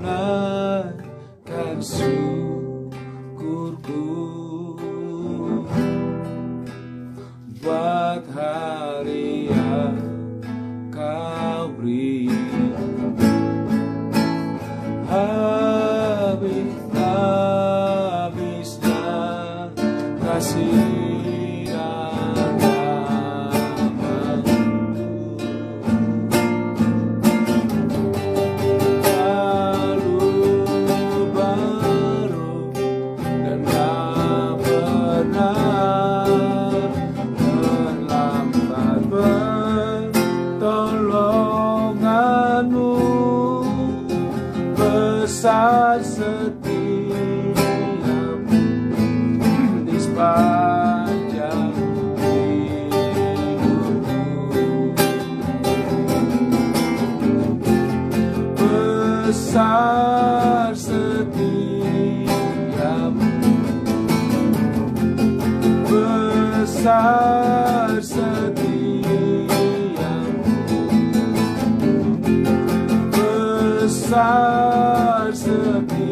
naikkan syukurku buat hari yang kau beri. Habis-habisnya kasih besar setiamu di sepanjang hidupku. Besar setiamu, besar setiamu, besar setiamu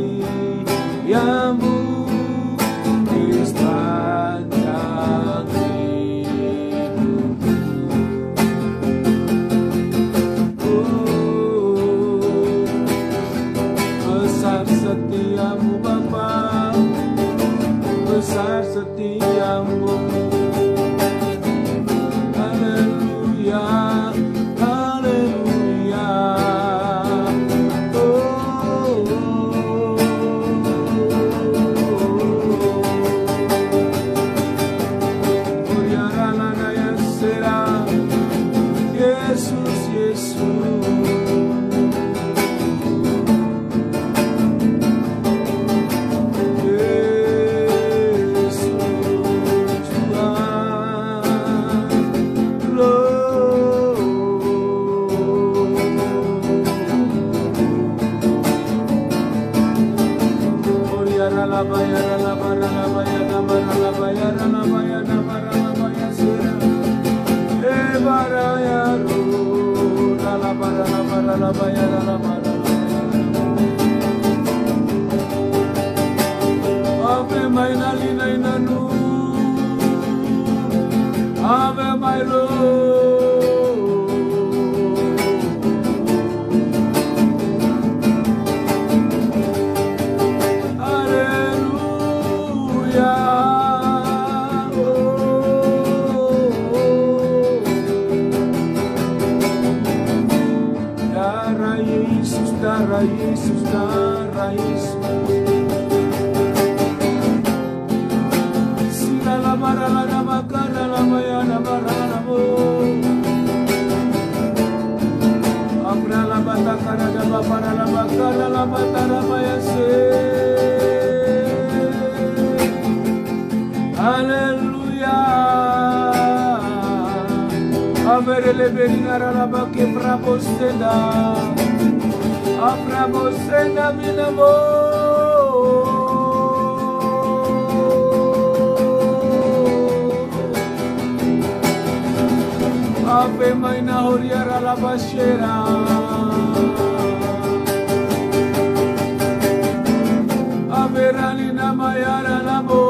di sepanjang hidupku. Besar setiamu Bapa, besar setiamu. Haleluya, haleluya. Yesus, Yesus. Ave maina lina inanu, Ave my Lord. Hallelujah. Darah Yesus, darah Yesus, darah Yesus. Marala makara la mayana marala mo. Abra la batakara da para la makara la batara mayase. Haleluya. Averele benara la bake prabostenda. Aprabostenda minamo. Ave maina horiara la bashera. Ave ralina mayara la bo.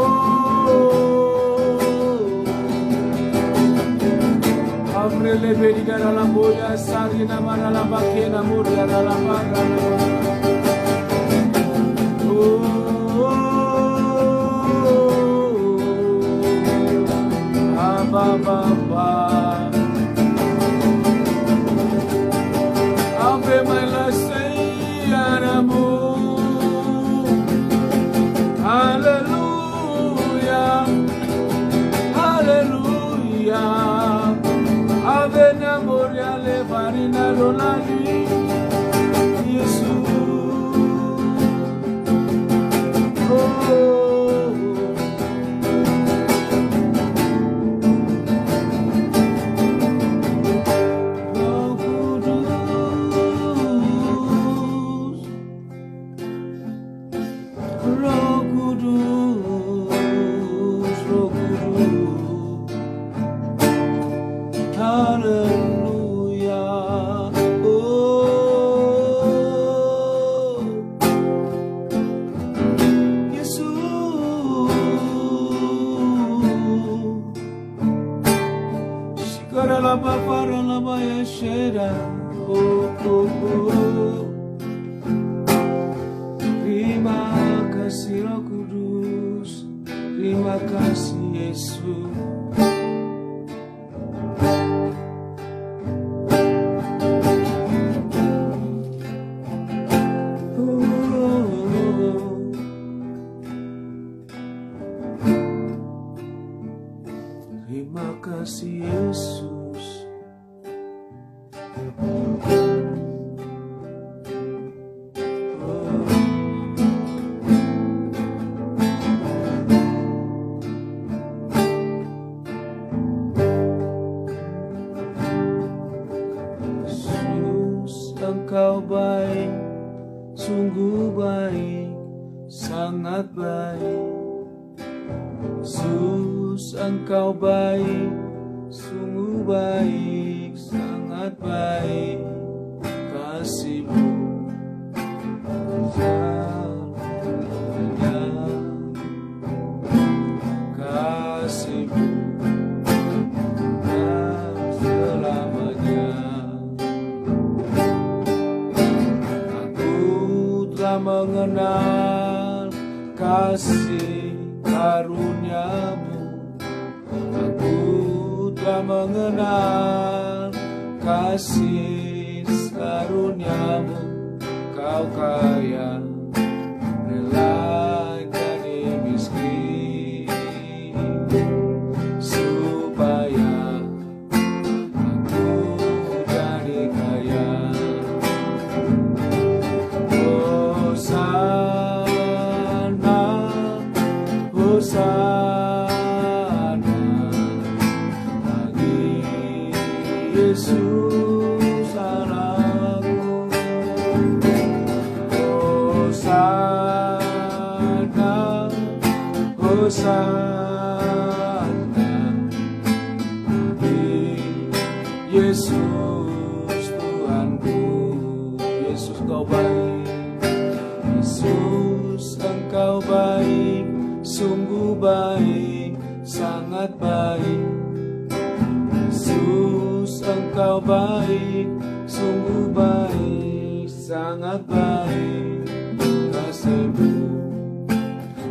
Ave le berigara la boya sarina mara la bakena muriara la mara. Baba. Ave maila seyaramu. Hallelujah, hallelujah. Ave namoria le farina rolali. Jesus. Hallelujah. Oh. Oh, oh, oh. Terima kasih Roh Kudus, terima kasih Yesus. Terima kasih Yesus. Yesus, Engkau baik, sungguh baik, sangat baik. Yesus, Engkau baik, sungguh baik, sangat baik. Kasih-Mu selamanya, kasih-Mu selamanya. Aku telah mengenal kasih karunia-Mu, aku telah mengenal kasih karunia-Mu. Kau kaya, rela jadi miskin, supaya aku jadi kaya. Hosana, Hosana bagi Yesus anakku. Hosana, Hosana bagi Yesus Tuhanku. Yesus Kau baik, Yesus Engkau baik, sungguh baik, sangat baik. Yesus Engkau baik, sungguh baik, sangat baik. Kasih-Mu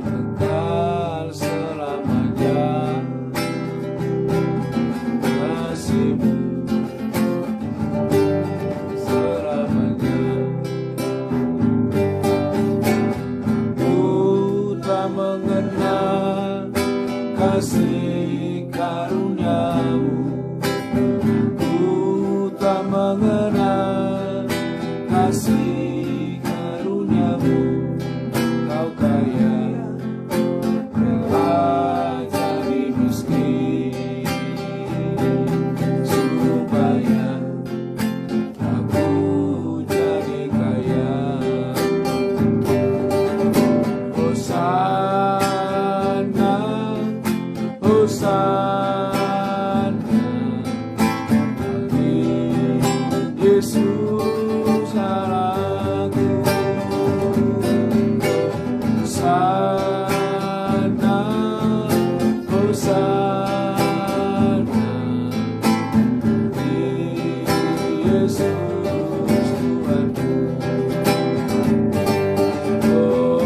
kekal selamanya, kasih-Mu selamanya. Aku telah mengenal kasih karunia-Mu, aku telah mengenal kasih karunia-Mu. Kau kaya, rela jadi miskin, supaya aku jadi kaya. Hosana, Hosana bagi Yesus anakku. Hosana, Hosana bagi Yesus Tuhanku.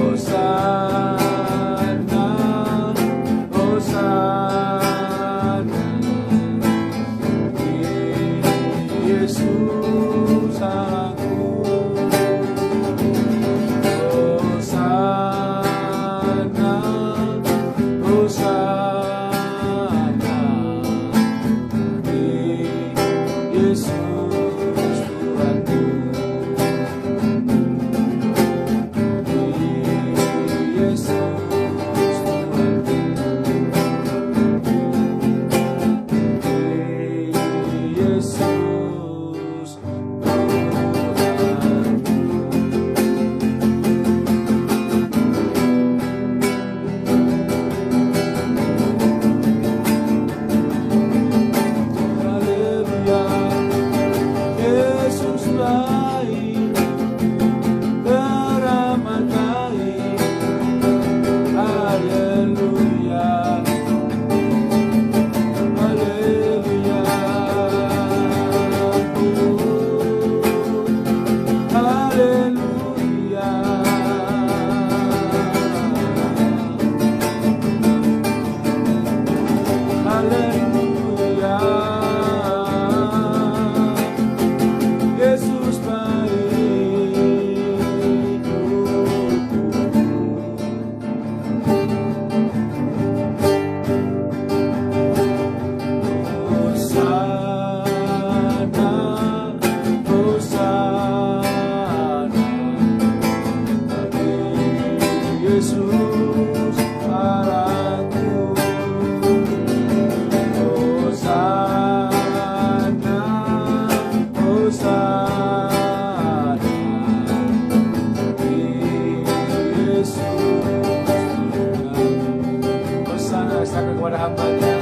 Hosana, Hosana bagi Yesus anakku. Hosana, Hosana bagi Yesus Tuhanku. Yesus Tuhanku. Yesus Haleluya. Yesus baik, teramat baik. Haleluya. Haleluya. kepada hamba-Nya.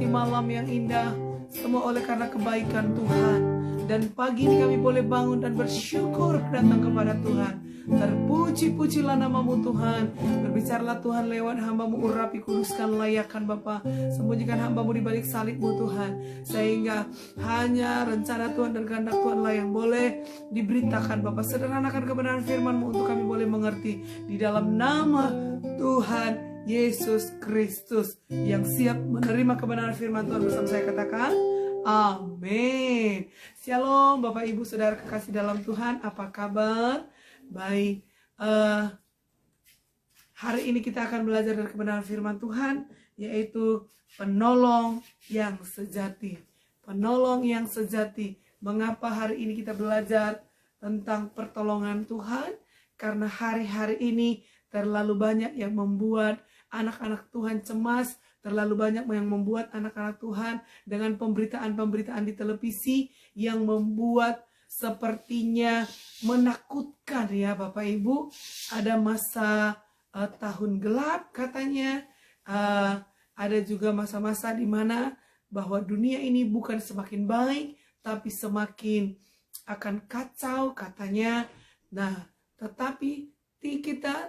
Malam yang indah, semua oleh karena kebaikan Tuhan. Dan pagi ini kami boleh bangun dan bersyukur datang kepada Tuhan. Terpuji-pujilah namamu Tuhan. Berbicaralah Tuhan lewat hambamu, urapi, kuduskan, layakkan Bapa. Sembunyikan hambamu di balik salibmu Tuhan, sehingga hanya rencana Tuhan dan kehendak Tuhanlah yang boleh diberitakan Bapa. Sederhanakan kebenaran firman-Mu untuk kami boleh mengerti. Di dalam nama Tuhan Yesus Kristus yang siap menerima kebenaran firman Tuhan bersama saya katakan amin. Shalom Bapak Ibu Saudara kekasih dalam Tuhan, apa kabar? Baik, hari ini kita akan belajar dari kebenaran firman Tuhan, yaitu penolong yang sejati. Penolong yang sejati. Mengapa hari ini kita belajar tentang pertolongan Tuhan? Karena hari-hari ini terlalu banyak yang membuat anak-anak Tuhan cemas, terlalu banyak yang membuat anak-anak Tuhan dengan pemberitaan-pemberitaan di televisi yang membuat sepertinya menakutkan ya Bapak Ibu. Ada masa tahun gelap katanya, ada juga masa-masa di mana bahwa dunia ini bukan semakin baik, tapi semakin akan kacau katanya. Nah, tetapi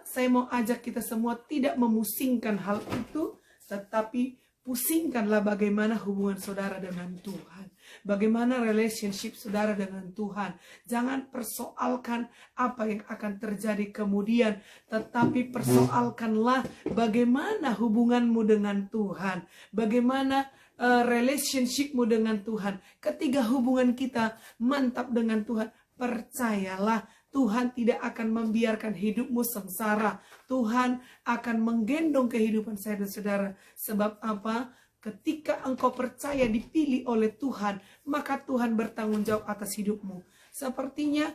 saya mau ajak kita semua tidak memusingkan hal itu, tetapi pusingkanlah bagaimana hubungan saudara dengan Tuhan. Bagaimana relationship saudara dengan Tuhan. Jangan persoalkan apa yang akan terjadi kemudian, tetapi persoalkanlah bagaimana hubunganmu dengan Tuhan. Bagaimana relationshipmu dengan Tuhan. Ketika hubungan kita mantap dengan Tuhan, percayalah Tuhan tidak akan membiarkan hidupmu sengsara. Tuhan akan menggendong kehidupan saya dan saudara. Sebab apa? Ketika engkau percaya dipilih oleh Tuhan, maka Tuhan bertanggung jawab atas hidupmu. Sepertinya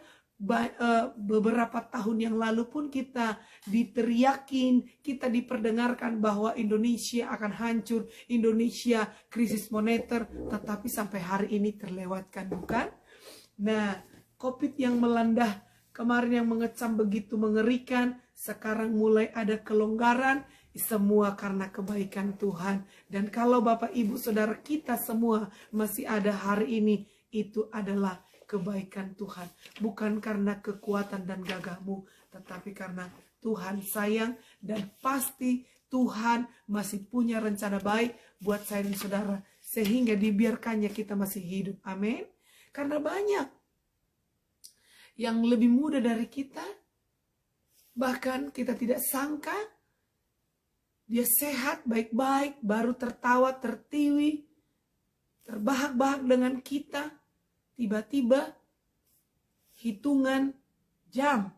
beberapa tahun yang lalu pun kita diteriakin, kita diperdengarkan bahwa Indonesia akan hancur, Indonesia krisis moneter, tetapi sampai hari ini terlewatkan, bukan? Nah, COVID yang melanda kemarin yang mengecam begitu mengerikan, sekarang mulai ada kelonggaran, semua karena kebaikan Tuhan. Dan kalau Bapak Ibu Saudara kita semua masih ada hari ini, itu adalah kebaikan Tuhan. Bukan karena kekuatan dan gagahmu, tetapi karena Tuhan sayang, dan pasti Tuhan masih punya rencana baik buat saya dan saudara, sehingga dibiarkannya kita masih hidup. Amin. Karena banyak yang lebih muda dari kita, bahkan kita tidak sangka dia sehat, baik-baik, baru tertawa, tertiwi, terbahak-bahak dengan kita. Tiba-tiba hitungan jam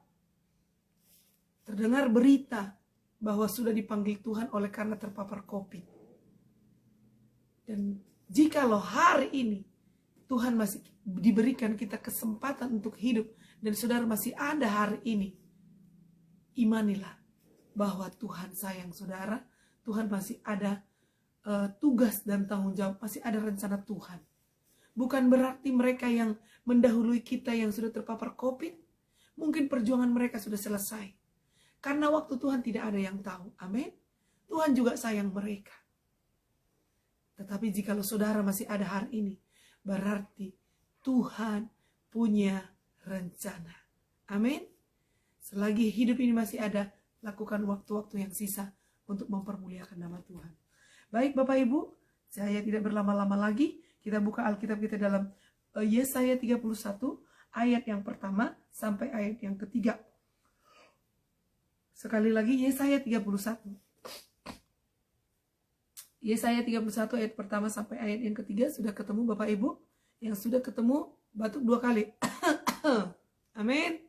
terdengar berita bahwa sudah dipanggil Tuhan oleh karena terpapar COVID. Dan jikalau hari ini Tuhan masih diberikan kita kesempatan untuk hidup, dan saudara masih ada hari ini, imanilah bahwa Tuhan sayang saudara. Tuhan masih ada tugas dan tanggung jawab, masih ada rencana Tuhan. Bukan berarti mereka yang mendahului kita yang sudah terpapar COVID, mungkin perjuangan mereka sudah selesai. Karena waktu Tuhan tidak ada yang tahu. Amin. Tuhan juga sayang mereka. Tetapi jikalau saudara masih ada hari ini, berarti Tuhan punya rencana. Amin. Selagi hidup ini masih ada, lakukan waktu-waktu yang sisa untuk mempermuliakan nama Tuhan. Baik Bapak Ibu, saya tidak berlama-lama lagi. Kita buka Alkitab kita dalam Yesaya 31 ayat yang pertama sampai ayat yang ketiga. Sekali lagi Yesaya 31. Yesaya 31 ayat pertama sampai ayat yang ketiga. Sudah ketemu Bapak Ibu? Yang sudah ketemu batuk 2 kali. Amin.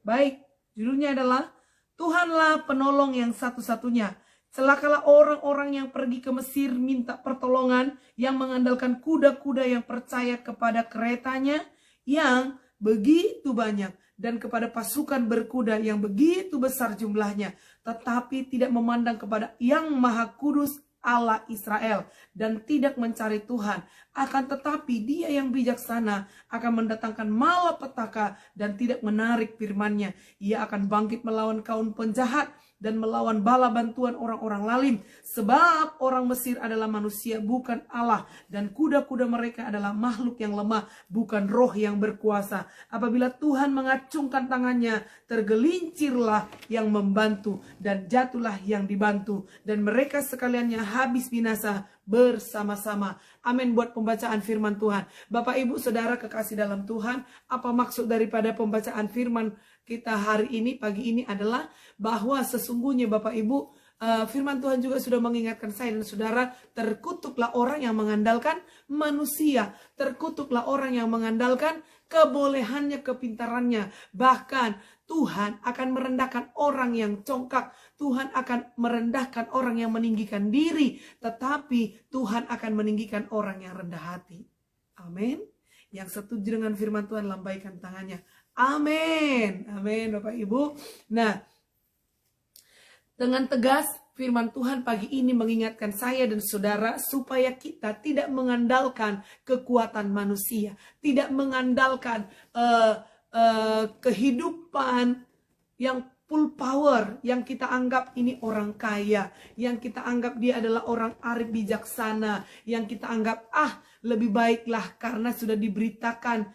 Baik, judulnya adalah Tuhanlah penolong yang satu-satunya. Celakalah orang-orang yang pergi ke Mesir minta pertolongan, yang mengandalkan kuda-kuda yang percaya kepada keretanya yang begitu banyak, dan kepada pasukan berkuda yang begitu besar jumlahnya, tetapi tidak memandang kepada Yang Maha Kudus Allah Israel, dan tidak mencari Tuhan. Akan tetapi dia yang bijaksana akan mendatangkan malapetaka dan tidak menarik firman-Nya. Ia akan bangkit melawan kaum penjahat dan melawan bala bantuan orang-orang lalim. Sebab orang Mesir adalah manusia, bukan Allah, dan kuda-kuda mereka adalah makhluk yang lemah, bukan roh yang berkuasa. Apabila Tuhan mengacungkan tangannya, tergelincirlah yang membantu, dan jatuhlah yang dibantu, dan mereka sekaliannya habis binasa bersama-sama. Amin. Buat pembacaan firman Tuhan. Bapak Ibu Saudara kekasih dalam Tuhan, apa maksud daripada pembacaan firman kita hari ini, pagi ini adalah bahwa sesungguhnya Bapak Ibu, firman Tuhan juga sudah mengingatkan saya dan saudara, terkutuklah orang yang mengandalkan manusia, terkutuklah orang yang mengandalkan kebolehannya, kepintarannya. Bahkan Tuhan akan merendahkan orang yang congkak, Tuhan akan merendahkan orang yang meninggikan diri, tetapi Tuhan akan meninggikan orang yang rendah hati. Amin. Yang setuju dengan firman Tuhan, lambaikan tangannya. Amin. Amin Bapak Ibu. Nah, dengan tegas firman Tuhan pagi ini mengingatkan saya dan saudara supaya kita tidak mengandalkan kekuatan manusia, tidak mengandalkan kehidupan yang full power, yang kita anggap ini orang kaya, yang kita anggap dia adalah orang arif bijaksana, yang kita anggap lebih baiklah karena sudah diberitakan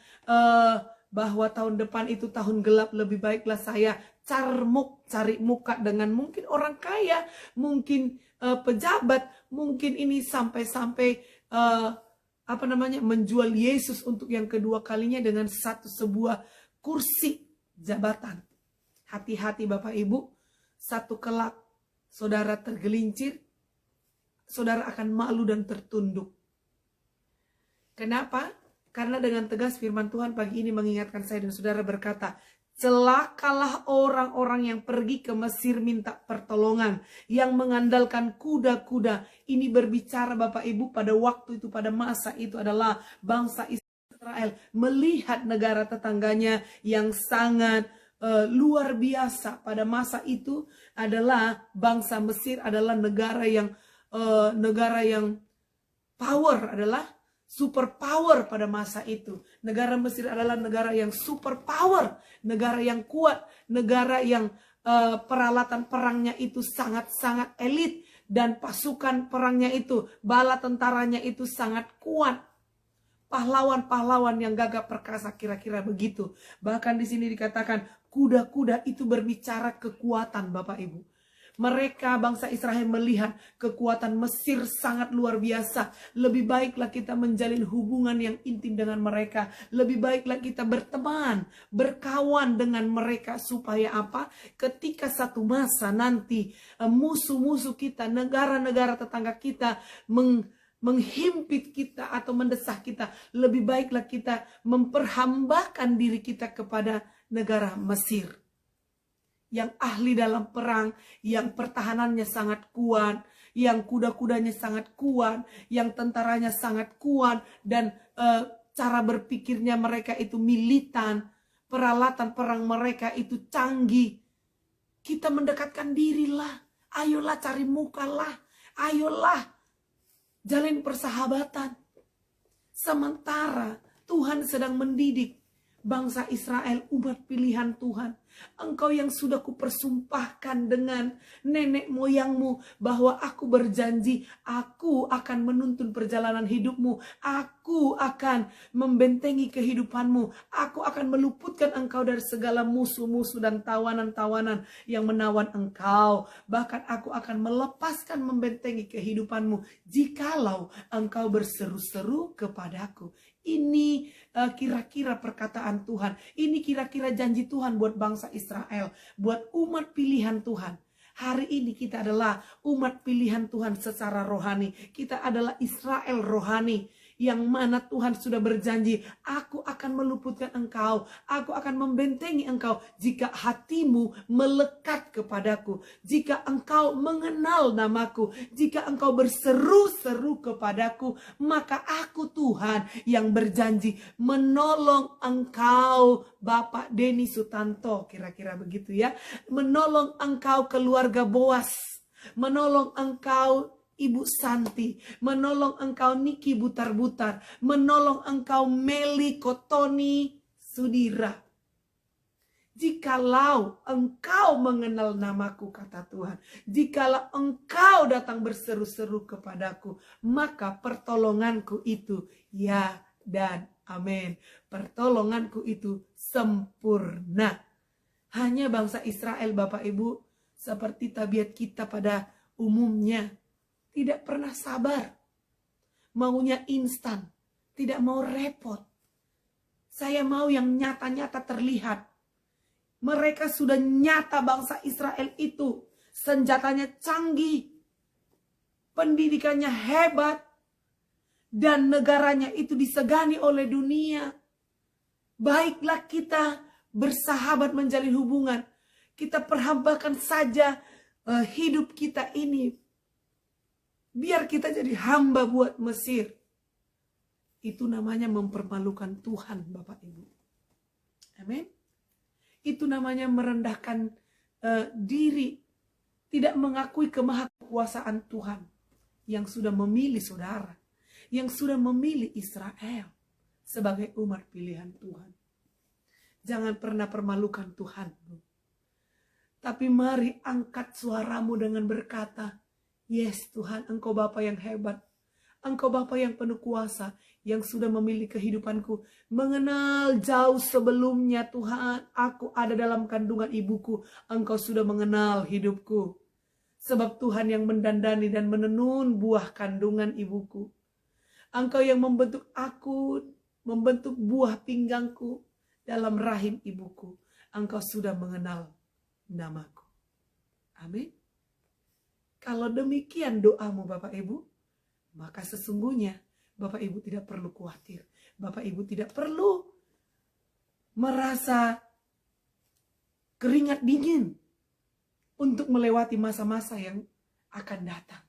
bahwa tahun depan itu tahun gelap, lebih baiklah saya cari muka dengan mungkin orang kaya, mungkin pejabat, mungkin ini sampai-sampai menjual Yesus untuk yang kedua kalinya dengan sebuah kursi jabatan. Hati-hati Bapak Ibu, satu kelak saudara tergelincir, saudara akan malu dan tertunduk. Kenapa? Karena dengan tegas firman Tuhan pagi ini mengingatkan saya dan saudara berkata, celakalah orang-orang yang pergi ke Mesir minta pertolongan, yang mengandalkan kuda-kuda. Ini berbicara Bapak Ibu pada waktu itu, pada masa itu adalah bangsa Israel melihat negara tetangganya yang sangat luar biasa. Pada masa itu adalah bangsa Mesir adalah negara yang power, adalah super power pada masa itu. Negara Mesir adalah negara yang super power, negara yang kuat, negara yang peralatan perangnya itu sangat-sangat elit, dan pasukan perangnya itu, bala tentaranya itu sangat kuat. Pahlawan-pahlawan yang gagah perkasa, kira-kira begitu. Bahkan di sini dikatakan kuda-kuda itu berbicara kekuatan Bapak Ibu. Mereka bangsa Israel melihat kekuatan Mesir sangat luar biasa. Lebih baiklah kita menjalin hubungan yang intim dengan mereka. Lebih baiklah kita berteman, berkawan dengan mereka. Supaya apa? Ketika satu masa nanti musuh-musuh kita, negara-negara tetangga kita menghimpit kita atau mendesak kita, lebih baiklah kita memperhambakan diri kita kepada negara Mesir yang ahli dalam perang, yang pertahanannya sangat kuat, yang kuda-kudanya sangat kuat, yang tentaranya sangat kuat, dan cara berpikirnya mereka itu militan, peralatan perang mereka itu canggih. Kita mendekatkan dirilah, ayolah cari mukalah, ayolah jalin persahabatan. Sementara Tuhan sedang mendidik bangsa Israel, umat pilihan Tuhan. Engkau yang sudah kupersumpahkan dengan nenek moyangmu bahwa aku berjanji, aku akan menuntun perjalanan hidupmu, aku akan membentengi kehidupanmu, aku akan meluputkan engkau dari segala musuh-musuh dan tawanan-tawanan yang menawan engkau. Bahkan aku akan melepaskan membentengi kehidupanmu jikalau engkau berseru-seru kepadaku. Ini kira-kira perkataan Tuhan. Ini kira-kira janji Tuhan buat bangsa Israel, buat umat pilihan Tuhan. Hari ini kita adalah umat pilihan Tuhan secara rohani. Kita adalah Israel rohani, yang mana Tuhan sudah berjanji, aku akan meluputkan engkau, aku akan membentengi engkau jika hatimu melekat kepadaku, jika engkau mengenal namaku, jika engkau berseru-seru kepadaku, maka aku Tuhan yang berjanji menolong engkau. Bapak Denny Sutanto, kira-kira begitu ya, menolong engkau keluarga Boas, menolong engkau Ibu Santi, menolong engkau Niki Butar-Butar, menolong engkau Meli Kotoni Sudira. Jikalau engkau mengenal namaku, kata Tuhan, jikalau engkau datang berseru-seru kepadaku, maka pertolonganku itu ya dan amin. Pertolonganku itu sempurna. Hanya bangsa Israel, Bapak Ibu, seperti tabiat kita pada umumnya, tidak pernah sabar, maunya instan, tidak mau repot. Saya mau yang nyata-nyata terlihat. Mereka sudah nyata, bangsa Israel itu senjatanya canggih, pendidikannya hebat, dan negaranya itu disegani oleh dunia. Baiklah kita bersahabat, menjalin hubungan. Kita perhambakan saja hidup kita ini, biar kita jadi hamba buat Mesir. Itu namanya mempermalukan Tuhan, Bapak Ibu. Amin. Itu namanya merendahkan diri. Tidak mengakui kemahakuasaan Tuhan yang sudah memilih saudara, yang sudah memilih Israel sebagai umat pilihan Tuhan. Jangan pernah permalukan Tuhan. Tapi mari angkat suaramu dengan berkata, yes Tuhan, Engkau Bapa yang hebat. Engkau Bapa yang penuh kuasa, yang sudah memilih kehidupanku. Mengenal jauh sebelumnya Tuhan, aku ada dalam kandungan ibuku. Engkau sudah mengenal hidupku. Sebab Tuhan yang mendandani dan menenun buah kandungan ibuku. Engkau yang membentuk aku, membentuk buah pinggangku dalam rahim ibuku. Engkau sudah mengenal namaku. Amin. Kalau demikian doamu Bapak Ibu, maka sesungguhnya Bapak Ibu tidak perlu khawatir. Bapak Ibu tidak perlu merasa keringat dingin untuk melewati masa-masa yang akan datang.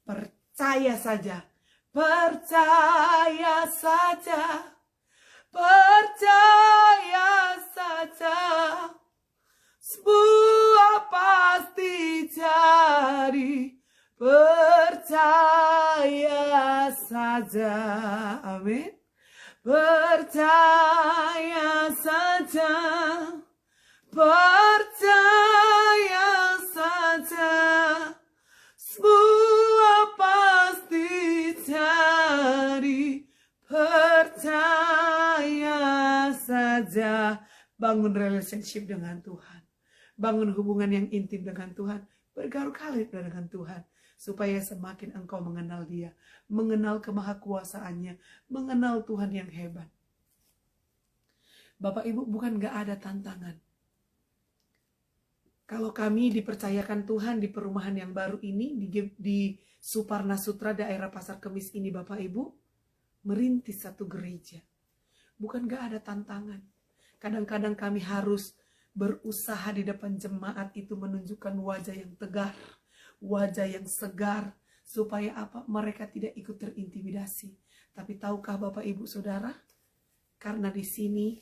Percaya saja. Percaya saja. Percaya saja. Sebuah pasti jadi. Percaya saja. Amin. Percaya saja. Percaya saja. Sebuah pasti jadi. Percaya saja. Bangun relationship dengan Tuhan. Bangun hubungan yang intim dengan Tuhan. Bergaul kali dengan Tuhan. Supaya semakin engkau mengenal Dia. Mengenal kemahakuasaannya. Mengenal Tuhan yang hebat. Bapak Ibu, bukan gak ada tantangan. Kalau kami dipercayakan Tuhan di perumahan yang baru ini, di Suparna Sutra daerah Pasar Kemis ini Bapak Ibu, merintis satu gereja. Bukan gak ada tantangan. Kadang-kadang kami harus berusaha di depan jemaat itu menunjukkan wajah yang tegar, wajah yang segar, supaya apa? Mereka tidak ikut terintimidasi. Tapi tahukah Bapak Ibu Saudara, karena di sini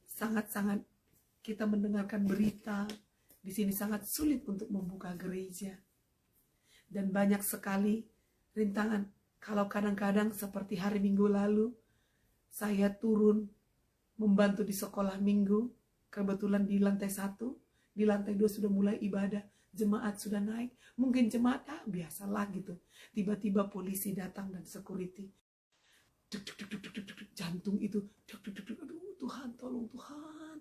sangat-sangat kita mendengarkan berita, di sini sangat sulit untuk membuka gereja. Dan banyak sekali rintangan. Kalau kadang-kadang seperti hari Minggu lalu, saya turun membantu di sekolah minggu. Kebetulan di lantai 1, di lantai 2 sudah mulai ibadah. Jemaat sudah naik. Mungkin jemaat, biasalah gitu. Tiba-tiba polisi datang dan security. Jantung itu. Aduh Tuhan, tolong Tuhan.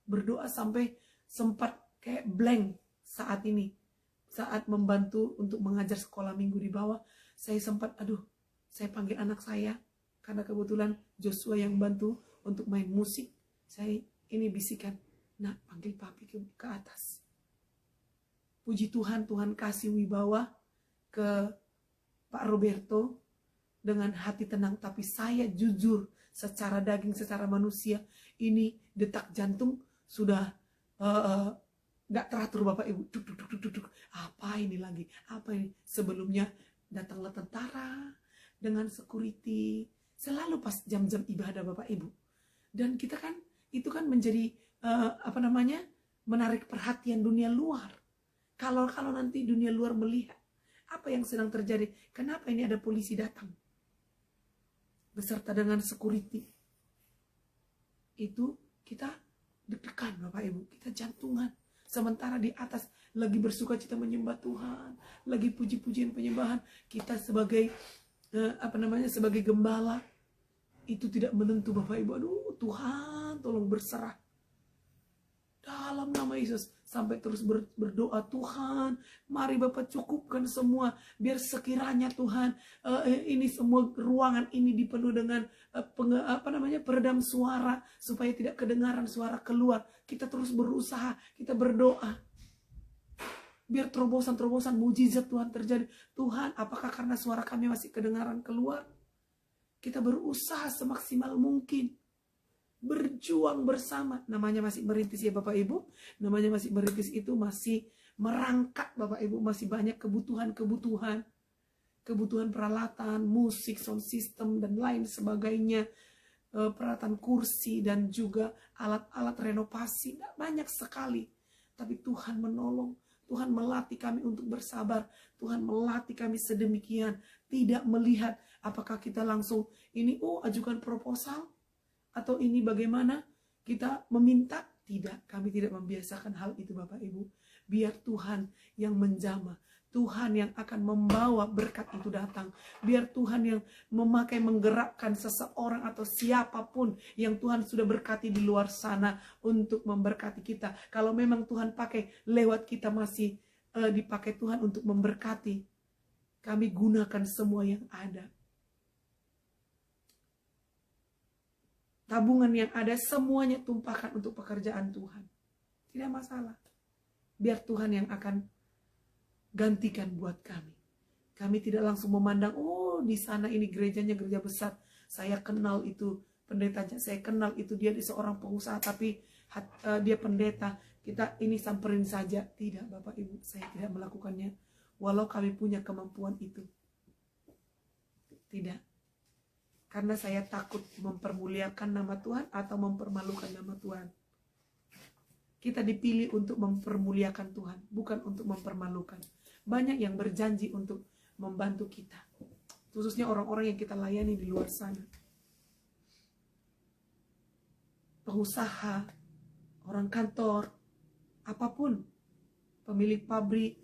Berdoa sampai sempat kayak blank saat ini. Saat membantu untuk mengajar sekolah minggu di bawah. Saya sempat, saya panggil anak saya. Karena kebetulan Joshua yang bantu untuk main musik. Saya ini bisikan, nak panggil papi ke atas. Puji Tuhan, Tuhan kasih wibawa ke Pak Roberto dengan hati tenang. Tapi saya jujur secara daging, secara manusia, ini detak jantung sudah gak teratur Bapak Ibu. Duk. Apa ini lagi? Apa ini? Sebelumnya datanglah tentara dengan security. Selalu pas jam-jam ibadah Bapak Ibu. Dan kita kan, itu kan menjadi menarik perhatian dunia luar. Kalau nanti dunia luar melihat apa yang sedang terjadi, kenapa ini ada polisi datang beserta dengan security, itu kita deg-degan Bapak Ibu, kita jantungan. Sementara di atas lagi bersuka cita menyembah Tuhan, lagi puji-pujian penyembahan, kita sebagai sebagai gembala itu tidak menentu Bapak Ibu. Tuhan tolong berserah dalam nama Yesus, sampai terus berdoa, Tuhan mari Bapak cukupkan semua, biar sekiranya Tuhan ini semua ruangan ini dipenuhi dengan peredam suara, supaya tidak kedengaran suara keluar. Kita terus berusaha, kita berdoa biar terobosan-terobosan mujizat Tuhan terjadi. Tuhan, apakah karena suara kami masih kedengaran keluar? Kita berusaha semaksimal mungkin. Berjuang bersama. Namanya masih merintis ya Bapak Ibu. Namanya masih merintis itu masih merangkak Bapak Ibu. Masih banyak kebutuhan. Kebutuhan peralatan, musik, sound system, dan lain sebagainya. Peralatan kursi dan juga alat-alat renovasi. Banyak sekali. Tapi Tuhan menolong. Tuhan melatih kami untuk bersabar. Tuhan melatih kami sedemikian. Tidak melihat apakah kita langsung ini ajukan proposal. Atau ini bagaimana kita meminta. Tidak, kami tidak membiasakan hal itu Bapak Ibu. Biar Tuhan yang menjamah, Tuhan yang akan membawa berkat itu datang. Biar Tuhan yang menggerakkan seseorang atau siapapun yang Tuhan sudah berkati di luar sana untuk memberkati kita. Kalau memang Tuhan pakai lewat kita masih dipakai Tuhan untuk memberkati, kami gunakan semua yang ada. Tabungan yang ada semuanya tumpahkan untuk pekerjaan Tuhan. Tidak masalah. Biar Tuhan yang akan gantikan buat kami. Kami tidak langsung memandang, oh di sana ini gerejanya gereja besar. Saya kenal itu pendetanya, saya kenal itu dia seorang pengusaha tapi dia pendeta. Kita ini samperin saja. Tidak Bapak Ibu, saya tidak melakukannya. Walau kami punya kemampuan itu. Tidak. Karena saya takut mempermuliakan nama Tuhan atau mempermalukan nama Tuhan. Kita dipilih untuk mempermuliakan Tuhan, bukan untuk mempermalukan. Banyak yang berjanji untuk membantu kita. Khususnya orang-orang yang kita layani di luar sana. Pengusaha, orang kantor, apapun, pemilik pabrik,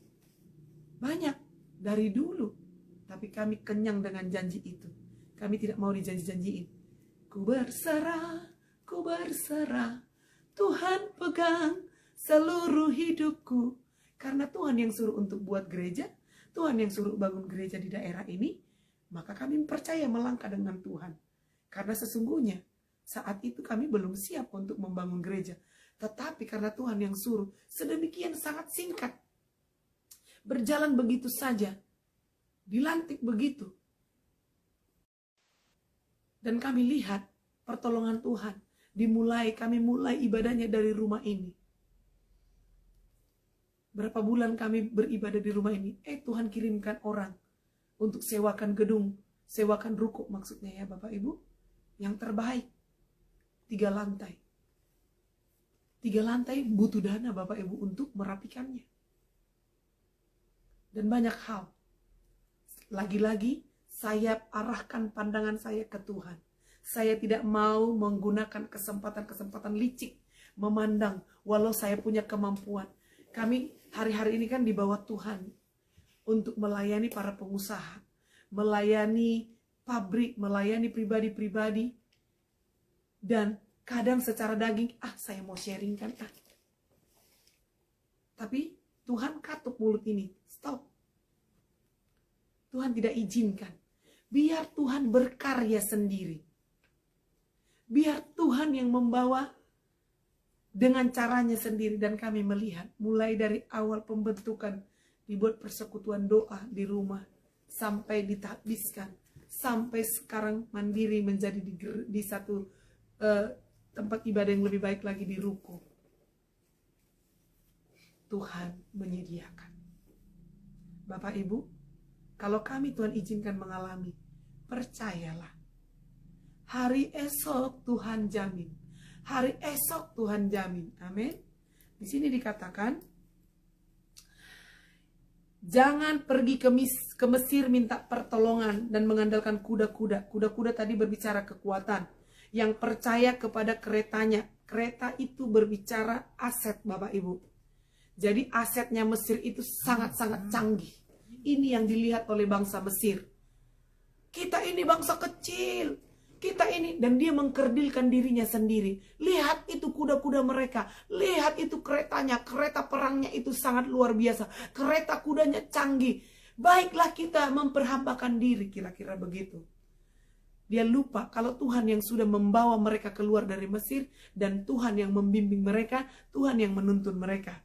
banyak dari dulu. Tapi kami kenyang dengan janji itu. Kami tidak mau dijanji-janjiin. Ku berserah, Tuhan pegang seluruh hidupku. Karena Tuhan yang suruh untuk buat gereja, Tuhan yang suruh bangun gereja di daerah ini, maka kami percaya melangkah dengan Tuhan. Karena sesungguhnya saat itu kami belum siap untuk membangun gereja. Tetapi karena Tuhan yang suruh, sedemikian sangat singkat. Berjalan begitu saja. Dilantik begitu. Dan kami lihat pertolongan Tuhan. Kami mulai ibadahnya dari rumah ini. Berapa bulan kami beribadah di rumah ini. Tuhan kirimkan orang untuk sewakan gedung, sewakan ruko maksudnya ya Bapak Ibu. Yang terbaik. 3 lantai. 3 lantai butuh dana Bapak Ibu untuk merapikannya. Dan banyak hal. Lagi-lagi saya arahkan pandangan saya ke Tuhan. Saya tidak mau menggunakan kesempatan-kesempatan licik. Memandang walau saya punya kemampuan. Kami hari-hari ini kan di bawah Tuhan. Untuk melayani para pengusaha. Melayani pabrik, melayani pribadi-pribadi. Dan kadang secara daging, saya mau sharing kan. Tapi Tuhan katup mulut ini. Stop. Tuhan tidak izinkan. Biar Tuhan berkarya sendiri. Biar Tuhan yang membawa dengan caranya sendiri. Dan kami melihat mulai dari awal pembentukan dibuat persekutuan doa di rumah. Sampai ditahbiskan. Sampai sekarang mandiri menjadi di satu tempat ibadah yang lebih baik lagi di ruko. Tuhan menyediakan. Bapak Ibu, kalau kami Tuhan izinkan mengalami, percayalah. Hari esok Tuhan jamin. Hari esok Tuhan jamin. Amin. Di sini dikatakan, jangan pergi ke Mesir minta pertolongan dan mengandalkan kuda-kuda. Kuda-kuda tadi berbicara kekuatan. Yang percaya kepada keretanya. Kereta itu berbicara aset Bapak Ibu. Jadi asetnya Mesir itu sangat-sangat canggih. Ini yang dilihat oleh bangsa Mesir. Kita ini bangsa kecil. Kita ini, dan dia mengkerdilkan dirinya sendiri. Lihat itu kuda-kuda mereka. Lihat itu keretanya. Kereta perangnya itu sangat luar biasa. Kereta kudanya canggih. Baiklah kita memperhambakan diri. Kira-kira begitu. Dia lupa kalau Tuhan yang sudah membawa mereka keluar dari Mesir. Dan Tuhan yang membimbing mereka. Tuhan yang menuntun mereka.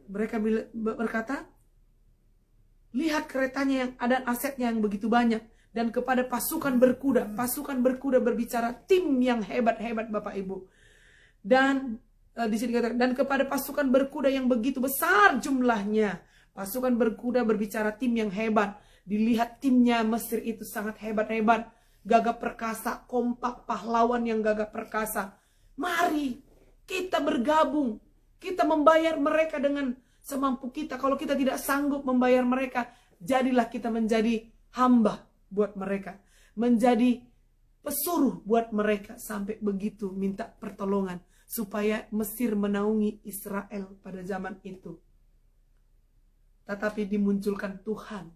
Mereka berkata, lihat keretanya yang ada asetnya yang begitu banyak. Dan kepada pasukan berkuda berbicara tim yang hebat-hebat Bapak Ibu. Dan di sini kata, dan kepada pasukan berkuda yang begitu besar jumlahnya. Pasukan berkuda berbicara tim yang hebat. Dilihat timnya Mesir itu sangat hebat-hebat. Gagah perkasa, kompak, pahlawan yang gagah perkasa. Mari kita bergabung. Kita membayar mereka dengan semampu kita. Kalau kita tidak sanggup membayar mereka, jadilah kita menjadi hamba buat mereka. Menjadi pesuruh buat mereka. Sampai begitu minta pertolongan. supaya Mesir menaungi Israel pada zaman itu. Tetapi dimunculkan Tuhan,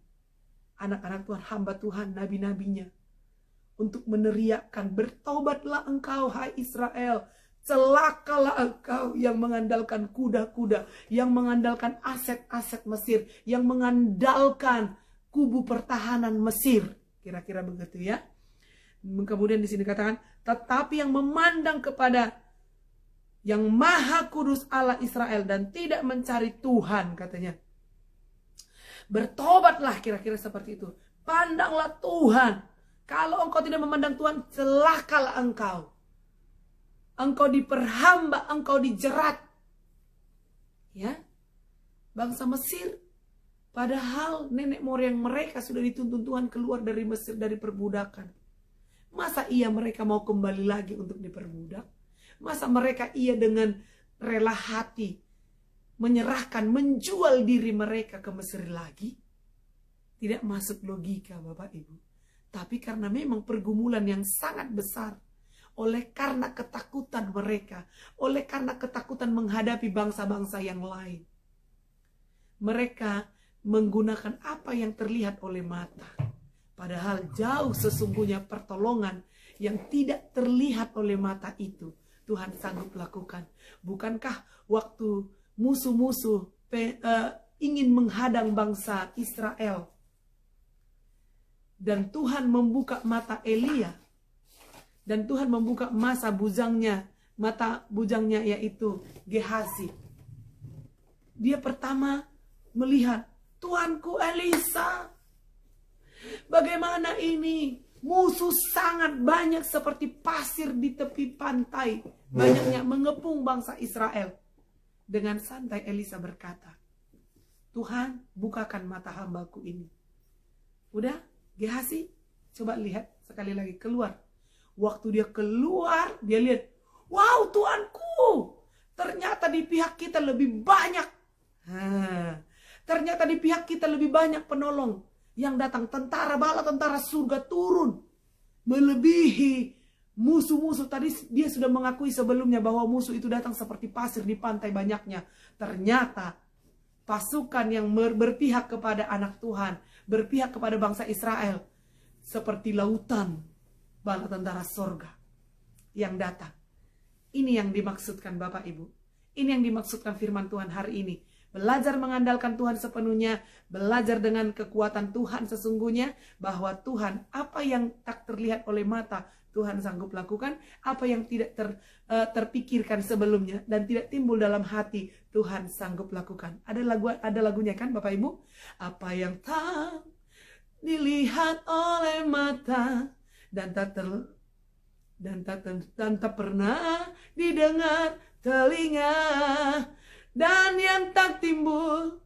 anak-anak Tuhan, hamba Tuhan, nabi-nabinya, untuk meneriakkan, bertobatlah engkau hai Israel, celakalah engkau yang mengandalkan kuda-kuda, yang mengandalkan aset-aset Mesir, yang mengandalkan kubu pertahanan Mesir. Kira-kira begitu ya. Kemudian di sini katakan, tetapi yang memandang kepada yang Maha Kudus Allah Israel dan tidak mencari Tuhan, katanya. Bertobatlah, kira-kira seperti itu. Pandanglah Tuhan. Kalau engkau tidak memandang Tuhan, celakalah engkau. Engkau diperhamba, engkau dijerat. Ya, bangsa Mesir, padahal nenek moyang mereka sudah dituntun Tuhan keluar dari Mesir, dari perbudakan. Masa iya mereka mau kembali lagi untuk diperbudak? Masa mereka iya dengan rela hati menyerahkan, menjual diri mereka ke Mesir lagi? Tidak masuk logika Bapak Ibu. Tapi karena memang pergumulan yang sangat besar, oleh karena ketakutan mereka, oleh karena ketakutan menghadapi bangsa-bangsa yang lain, mereka menggunakan apa yang terlihat oleh mata. Padahal jauh sesungguhnya pertolongan yang tidak terlihat oleh mata itu Tuhan sanggup lakukan. Bukankah waktu musuh-musuh ingin menghadang bangsa Israel dan Tuhan membuka mata Elia, dan Tuhan membuka mata bujangnya yaitu Gehazi. Dia pertama melihat, Tuanku Elisa, bagaimana ini? Musuh sangat banyak seperti pasir di tepi pantai. Banyaknya mengepung bangsa Israel. Dengan santai Elisa berkata, Tuhan, bukakan mata hambaku ini. Udah, Gehazi, coba lihat sekali lagi, keluar. Waktu dia keluar, dia lihat, wow Tuanku, ternyata di pihak kita lebih banyak. Ternyata di pihak kita lebih banyak penolong yang datang. Tentara bala tentara surga turun, melebihi musuh-musuh. Tadi dia sudah mengakui sebelumnya bahwa musuh itu datang seperti pasir di pantai banyaknya. Ternyata pasukan yang berpihak kepada anak Tuhan, berpihak kepada bangsa Israel, seperti lautan bala tentara surga yang datang. Ini yang dimaksudkan Bapak Ibu. Ini yang dimaksudkan firman Tuhan hari ini. Belajar mengandalkan Tuhan sepenuhnya, belajar dengan kekuatan Tuhan sesungguhnya, bahwa Tuhan, apa yang tak terlihat oleh mata, Tuhan sanggup lakukan. Apa yang tidak terpikirkan sebelumnya dan tidak timbul dalam hati, Tuhan sanggup lakukan. Ada lagunya kan Bapak Ibu? Apa yang tak dilihat oleh mata dan tak pernah didengar telinga, dan yang tak timbul,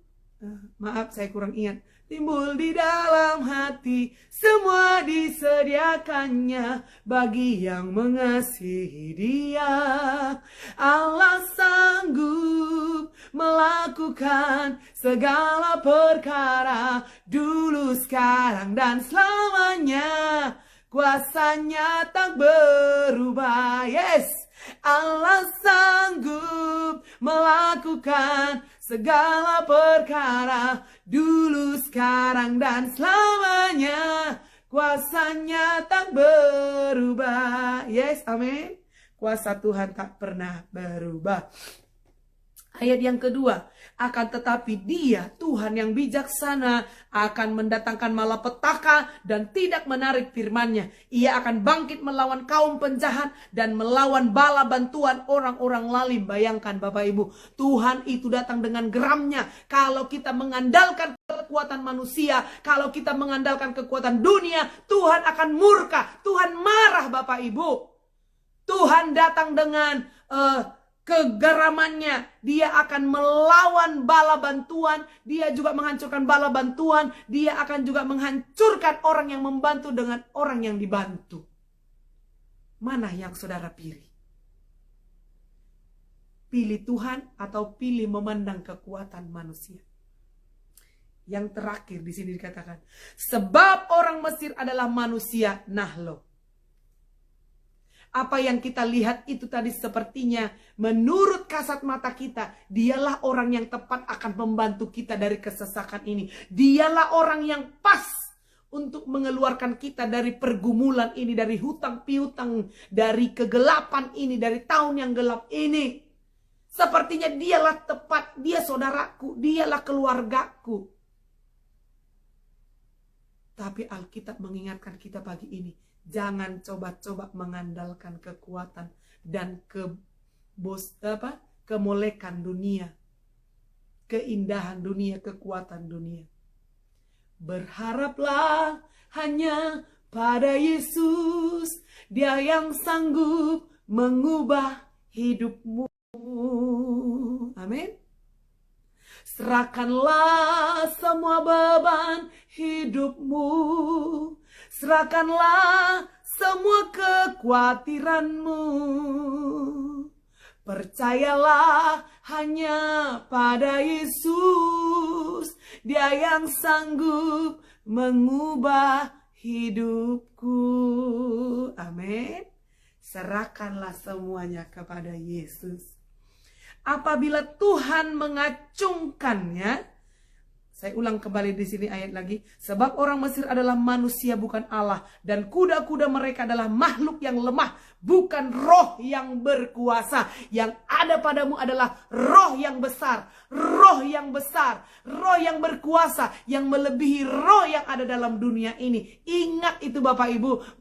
maaf saya kurang ingat, timbul di dalam hati, semua disediakannya bagi yang mengasihi Dia. Allah sanggup melakukan segala perkara, dulu, sekarang, dan selamanya. Kuasanya tak berubah. Yes, Allah sanggup melakukan segala perkara, dulu, sekarang, dan selamanya. Kuasanya tak berubah. Yes, amin. Kuasa Tuhan tak pernah berubah. Ayat yang kedua, akan tetapi Dia, Tuhan yang bijaksana, akan mendatangkan malapetaka dan tidak menarik firman-Nya. Ia akan bangkit melawan kaum penjahat dan melawan bala bantuan orang-orang lalim. Bayangkan Bapak Ibu, Tuhan itu datang dengan geramnya. Kalau kita mengandalkan kekuatan manusia, kalau kita mengandalkan kekuatan dunia, Tuhan akan murka, Tuhan marah Bapak Ibu. Tuhan datang dengan kegeramannya. Dia akan melawan bala bantuan. Dia juga menghancurkan bala bantuan. Dia akan juga menghancurkan orang yang membantu dengan orang yang dibantu. Mana yang saudara pilih? Pilih Tuhan atau pilih memandang kekuatan manusia? Yang terakhir di sini dikatakan, sebab orang Mesir adalah manusia nahlo. Apa yang kita lihat itu tadi sepertinya menurut kasat mata kita, dialah orang yang tepat akan membantu kita dari kesesakan ini. Dialah orang yang pas untuk mengeluarkan kita dari pergumulan ini, dari hutang piutang, dari kegelapan ini, dari tahun yang gelap ini. Sepertinya dialah tepat, dia saudaraku, dialah keluargaku. Tapi Alkitab mengingatkan kita pagi ini, jangan coba-coba mengandalkan kekuatan dan kemolekan dunia, keindahan dunia, kekuatan dunia. Berharaplah hanya pada Yesus, Dia yang sanggup mengubah hidupmu. Amin. Serahkanlah semua beban hidupmu. Serahkanlah semua kekhawatiranmu. Percayalah hanya pada Yesus, Dia yang sanggup mengubah hidupku. Amin. Serahkanlah semuanya kepada Yesus. Apabila Tuhan mengacungkannya, saya ulang kembali di sini ayat lagi. Sebab orang Mesir adalah manusia bukan Allah, dan kuda-kuda mereka adalah makhluk yang lemah, bukan roh yang berkuasa. Yang ada padamu adalah roh yang besar, roh yang besar, roh yang berkuasa, yang melebihi roh yang ada dalam dunia ini. Ingat itu Bapak Ibu,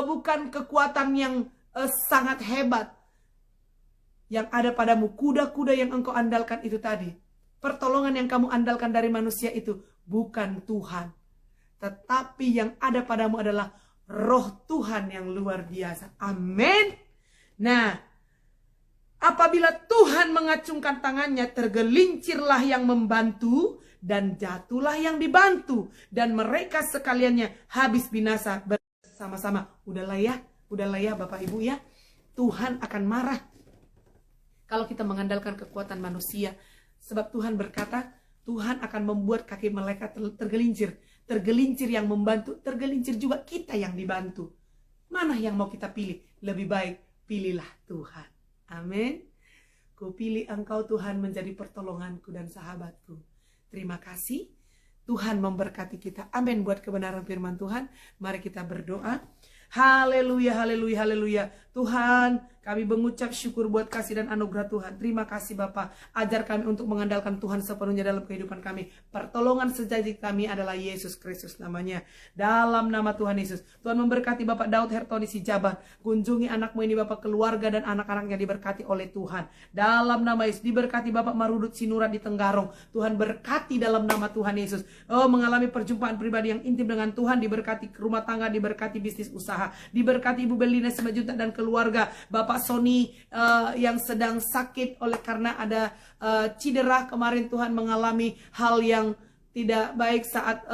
bukan kekuatan yang sangat hebat. Yang ada padamu, kuda-kuda yang engkau andalkan itu tadi. Pertolongan yang kamu andalkan dari manusia itu bukan Tuhan. Tetapi yang ada padamu adalah roh Tuhan yang luar biasa. Amin. Nah, apabila Tuhan mengacungkan tangannya, tergelincirlah yang membantu dan jatuhlah yang dibantu. Dan mereka sekaliannya habis binasa bersama-sama. Udahlah ya Bapak Ibu ya. Tuhan akan marah kalau kita mengandalkan kekuatan manusia. Sebab Tuhan berkata, Tuhan akan membuat kaki malaikat tergelincir. Tergelincir yang membantu, tergelincir juga kita yang dibantu. Mana yang mau kita pilih? Lebih baik pilihlah Tuhan. Amin. Ku pilih engkau Tuhan menjadi pertolonganku dan sahabatku. Terima kasih. Tuhan memberkati kita. Amin buat kebenaran firman Tuhan. Mari kita berdoa. Haleluya, haleluya, haleluya. Tuhan, kami mengucap syukur buat kasih dan anugerah Tuhan. Terima kasih Bapa. Ajar kami untuk mengandalkan Tuhan sepenuhnya dalam kehidupan kami. Pertolongan sejati kami adalah Yesus Kristus namanya. Dalam nama Tuhan Yesus. Tuhan memberkati Bapak Daud Hertoni Sijabat. Kunjungi anakmu ini Bapak, keluarga dan anak-anaknya diberkati oleh Tuhan. Dalam nama Yesus. Diberkati Bapak Marudut Sinurat di Tenggarong. Tuhan berkati dalam nama Tuhan Yesus. Oh, mengalami perjumpaan pribadi yang intim dengan Tuhan. Diberkati rumah tangga, diberkati bisnis usaha. Diberkati Ibu Belina Simajuta dan keluarga. Bapak Sony yang sedang sakit oleh karena ada cedera kemarin. Tuhan mengalami hal yang tidak baik saat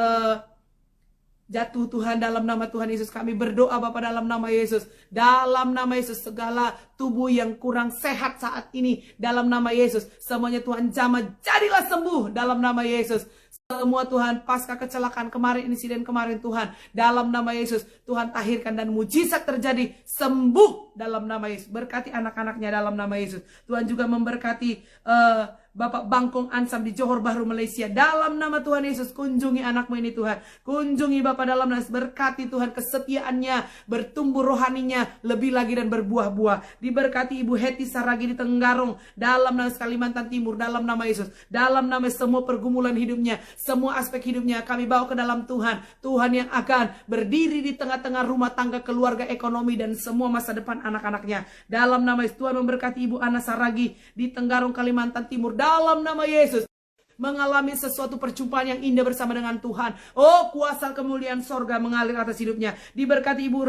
jatuh. Tuhan, dalam nama Tuhan Yesus kami berdoa Bapak, dalam nama Yesus. Dalam nama Yesus, segala tubuh yang kurang sehat saat ini, dalam nama Yesus, semuanya Tuhan jamah jadilah sembuh dalam nama Yesus. Semua Tuhan, pasca kecelakaan kemarin, insiden kemarin Tuhan, dalam nama Yesus, Tuhan tahirkan dan mujizat terjadi, sembuh dalam nama Yesus. Berkati anak-anaknya dalam nama Yesus. Tuhan juga memberkati Bapak Bangkong Ansam di Johor Bahru Malaysia. Dalam nama Tuhan Yesus, kunjungi anakmu ini Tuhan. Kunjungi Bapak dalam nama Yesus. Berkati Tuhan kesetiaannya, bertumbuh rohaninya lebih lagi dan berbuah-buah. Diberkati Ibu Heti Saragi di Tenggarong. Dalam nama Kalimantan Timur. Dalam nama Yesus. Dalam nama semua pergumulan hidupnya, semua aspek hidupnya kami bawa ke dalam Tuhan. Tuhan yang akan berdiri di tengah-tengah rumah tangga, keluarga, ekonomi, dan semua masa depan anak-anaknya. Dalam nama Yesus. Tuhan memberkati Ibu Ana Saragi di Tenggarong, Kalimantan Timur. Dalam nama Yesus, mengalami sesuatu perjumpaan yang indah bersama dengan Tuhan. Oh, kuasa kemuliaan sorga mengalir atas hidupnya. Diberkati Ibu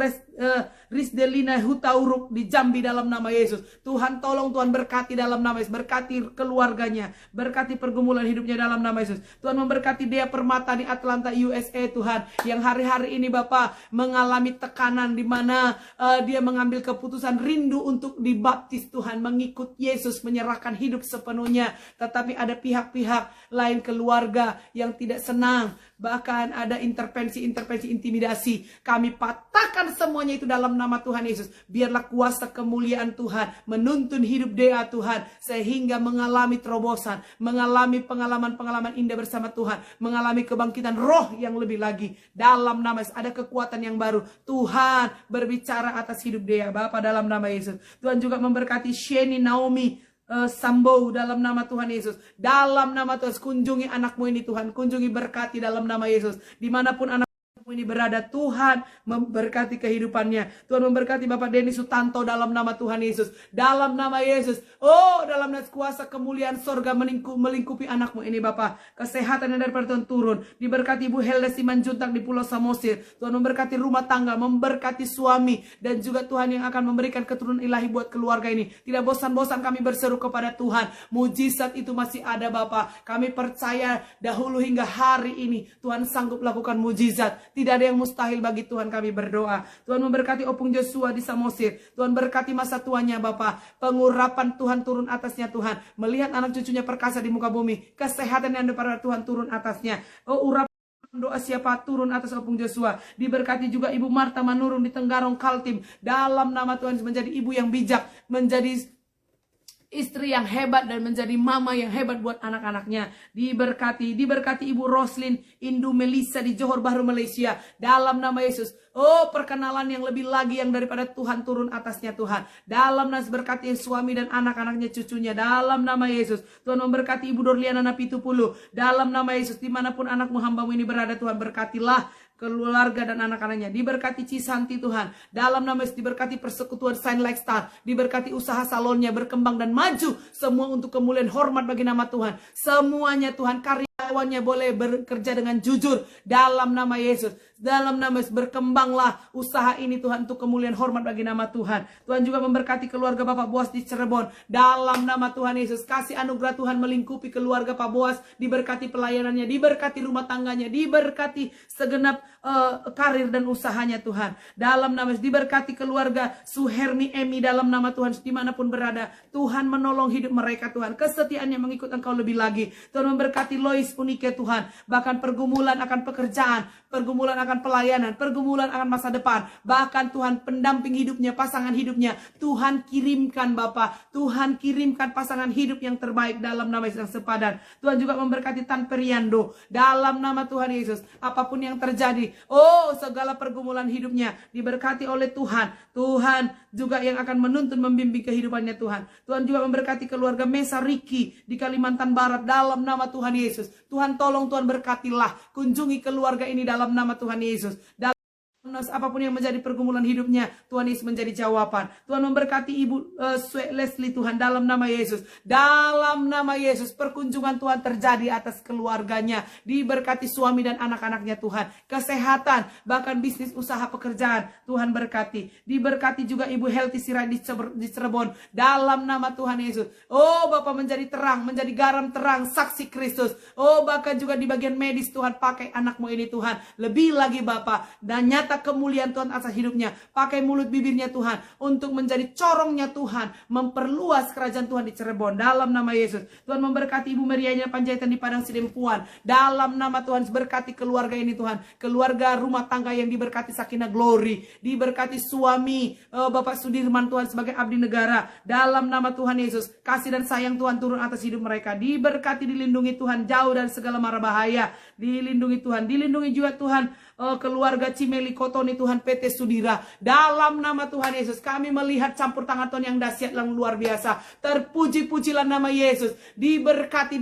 Risdelina Hutauruk di Jambi dalam nama Yesus. Tuhan tolong, Tuhan berkati dalam nama Yesus. Berkati keluarganya, berkati pergumulan hidupnya dalam nama Yesus. Tuhan memberkati Dea Permata di Atlanta, USA Tuhan, yang hari-hari ini Bapak mengalami tekanan di mana dia mengambil keputusan rindu untuk dibaptis Tuhan, mengikut Yesus, menyerahkan hidup sepenuhnya. Tetapi ada pihak-pihak lain keluarga yang tidak senang, bahkan ada intervensi intimidasi. Kami patahkan semuanya itu dalam nama Tuhan Yesus. Biarlah kuasa kemuliaan Tuhan menuntun hidup Dea Tuhan, sehingga mengalami terobosan, mengalami pengalaman-pengalaman indah bersama Tuhan, mengalami kebangkitan roh yang lebih lagi. Dalam nama Yesus ada kekuatan yang baru. Tuhan berbicara atas hidup Dea, Bapa, dalam nama Yesus. Tuhan juga memberkati Sheni Naomi Sambo dalam nama Tuhan Yesus. Dalam nama Tuhan, kunjungi anakmu ini Tuhan, kunjungi berkati dalam nama Yesus. Dimanapun anakmu ini berada, Tuhan memberkati kehidupannya. Tuhan memberkati Bapak Denny Sutanto dalam nama Tuhan Yesus. Dalam nama Yesus. Oh, dalam nama kuasa kemuliaan sorga melingkupi anakmu ini Bapak. Kesehatan yang daripada Tuhan turun. Diberkati Ibu Helda Simanjuntak di Pulau Samosir. Tuhan memberkati rumah tangga, memberkati suami, dan juga Tuhan yang akan memberikan keturunan ilahi buat keluarga ini. Tidak bosan-bosan kami berseru kepada Tuhan. Mujizat itu masih ada Bapak. Kami percaya dahulu hingga hari ini Tuhan sanggup lakukan mujizat. Tidak ada yang mustahil bagi Tuhan, kami berdoa. Tuhan memberkati Opung Joshua di Samosir. Tuhan berkati masa tuanya Bapak. Pengurapan Tuhan turun atasnya Tuhan. Melihat anak cucunya perkasa di muka bumi. Kesehatan yang daripada Tuhan turun atasnya. Oh, urapan doa siapa turun atas Opung Joshua. Diberkati juga Ibu Marta Manurung di Tenggarong Kaltim. Dalam nama Tuhan menjadi ibu yang bijak. Menjadi istri yang hebat dan menjadi mama yang hebat buat anak-anaknya. Diberkati Ibu Roslin Indu Melisa di Johor Bahru Malaysia. Dalam nama Yesus. Oh, perkenalan yang lebih lagi yang daripada Tuhan turun atasnya Tuhan. Dalam nama berkati suami dan anak-anaknya, cucunya. Dalam nama Yesus. Tuhan memberkati Ibu Dorliana Napitupulu. Dalam nama Yesus, dimanapun anakmu hambamu ini berada, Tuhan berkatilah keluarga dan anak-anaknya. Diberkati Cisanti Tuhan. Dalam nama Yesus diberkati persekutuan Sign Like Star. Diberkati usaha salonnya berkembang dan maju. Semua untuk kemuliaan hormat bagi nama Tuhan. Semuanya Tuhan, karyawannya boleh bekerja dengan jujur. Dalam nama Yesus. Dalam nama Yesus berkembanglah usaha ini Tuhan untuk kemuliaan hormat bagi nama Tuhan. Tuhan juga memberkati keluarga Bapak Boas di Cirebon. Dalam nama Tuhan Yesus, kasih anugerah Tuhan melingkupi keluarga Pak Boas. Diberkati pelayanannya, diberkati rumah tangganya, diberkati segenap karir dan usahanya Tuhan. Dalam nama Yesus diberkati keluarga Suhermi Emi dalam nama Tuhan, dimanapun berada. Tuhan menolong hidup mereka Tuhan. Kesetiaannya mengikut Engkau lebih lagi. Tuhan memberkati Lois Unike Tuhan. Bahkan pergumulan akan pekerjaan, pergumulan akan pelayanan, pergumulan akan masa depan. Bahkan Tuhan pendamping hidupnya, pasangan hidupnya. Tuhan kirimkan Bapa. Tuhan kirimkan pasangan hidup yang terbaik dalam nama Yesus yang sepadan. Tuhan juga memberkati Tan Periando. Dalam nama Tuhan Yesus. Apapun yang terjadi. Oh, segala pergumulan hidupnya diberkati oleh Tuhan. Tuhan juga yang akan menuntun membimbing kehidupannya Tuhan. Tuhan juga memberkati keluarga Mesa Riki di Kalimantan Barat dalam nama Tuhan Yesus. Tuhan tolong, Tuhan berkatilah. Kunjungi keluarga ini dalam nama Tuhan Yesus. Apapun yang menjadi pergumulan hidupnya, Tuhan Yesus menjadi jawaban. Tuhan memberkati Ibu Leslie Tuhan dalam nama Yesus. Dalam nama Yesus perkunjungan Tuhan terjadi atas keluarganya. Diberkati suami dan anak-anaknya Tuhan. Kesehatan, bahkan bisnis usaha pekerjaan Tuhan berkati. Diberkati juga Ibu Healthy Sirai di Cirebon dalam nama Tuhan Yesus. Oh, Bapak menjadi terang, menjadi garam terang, saksi Kristus. Oh, bahkan juga di bagian medis Tuhan pakai anakmu ini Tuhan. Lebih lagi Bapak, dan nyata kemuliaan Tuhan atas hidupnya. Pakai mulut bibirnya Tuhan untuk menjadi corongnya Tuhan, memperluas kerajaan Tuhan di Cirebon dalam nama Yesus. Tuhan memberkati Ibu Merianya Panjaitan di Padang Sidempuan dalam nama Tuhan. Berkati keluarga ini Tuhan, keluarga rumah tangga yang diberkati Sakinah Glory. Diberkati suami Bapak Sudirman Tuhan sebagai abdi negara dalam nama Tuhan Yesus. Kasih dan sayang Tuhan turun atas hidup mereka. Diberkati, dilindungi Tuhan jauh dari segala mara bahaya. Dilindungi Tuhan, dilindungi juga Tuhan keluarga Cimeli Kotoni Tuhan PT Sudira. Dalam nama Tuhan Yesus kami melihat campur tangan Tuhan yang dahsyat, yang luar biasa. Terpuji-pujilah nama Yesus. Diberkati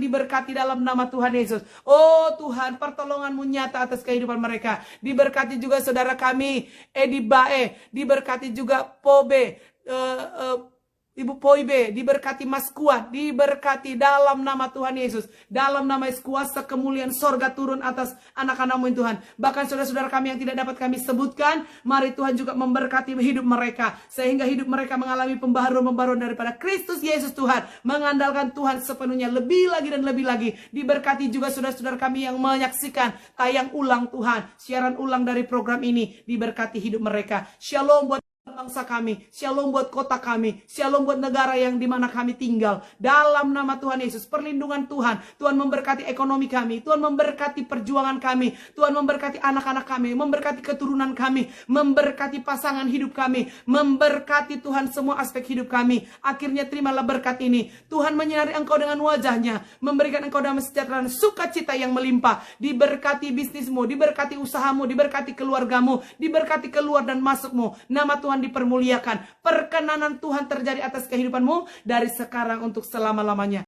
dalam nama Tuhan Yesus. Oh Tuhan, pertolongan-Mu nyata atas kehidupan mereka. Diberkati juga saudara kami Edi Bae. Diberkati juga Pobe, Ibu Poibe, diberkati Mas Kuat, diberkati dalam nama Tuhan Yesus. Dalam nama Yesus, kuasa kemuliaan sorga turun atas anak-anak-Mu Tuhan. Bahkan saudara-saudara kami yang tidak dapat kami sebutkan, mari Tuhan juga memberkati hidup mereka. Sehingga hidup mereka mengalami pembaharuan daripada Kristus Yesus Tuhan. Mengandalkan Tuhan sepenuhnya, lebih lagi dan lebih lagi. Diberkati juga saudara-saudara kami yang menyaksikan tayang ulang Tuhan. Siaran ulang dari program ini, diberkati hidup mereka. Shalom buat bangsa kami, shalom buat kota kami, shalom buat negara yang dimana kami tinggal. Dalam nama Tuhan Yesus, perlindungan Tuhan. Tuhan memberkati ekonomi kami, Tuhan memberkati perjuangan kami, Tuhan memberkati anak-anak kami, memberkati keturunan kami, memberkati pasangan hidup kami, memberkati Tuhan semua aspek hidup kami. Akhirnya terimalah berkat ini. Tuhan menyinari engkau dengan wajahnya, memberikan engkau damai sejahtera, sukacita yang melimpah. Diberkati bisnismu, diberkati usahamu, diberkati keluargamu, diberkati keluar dan masukmu. Nama Tuhan dipermuliakan. Perkenanan Tuhan terjadi atas kehidupanmu dari sekarang untuk selama-lamanya.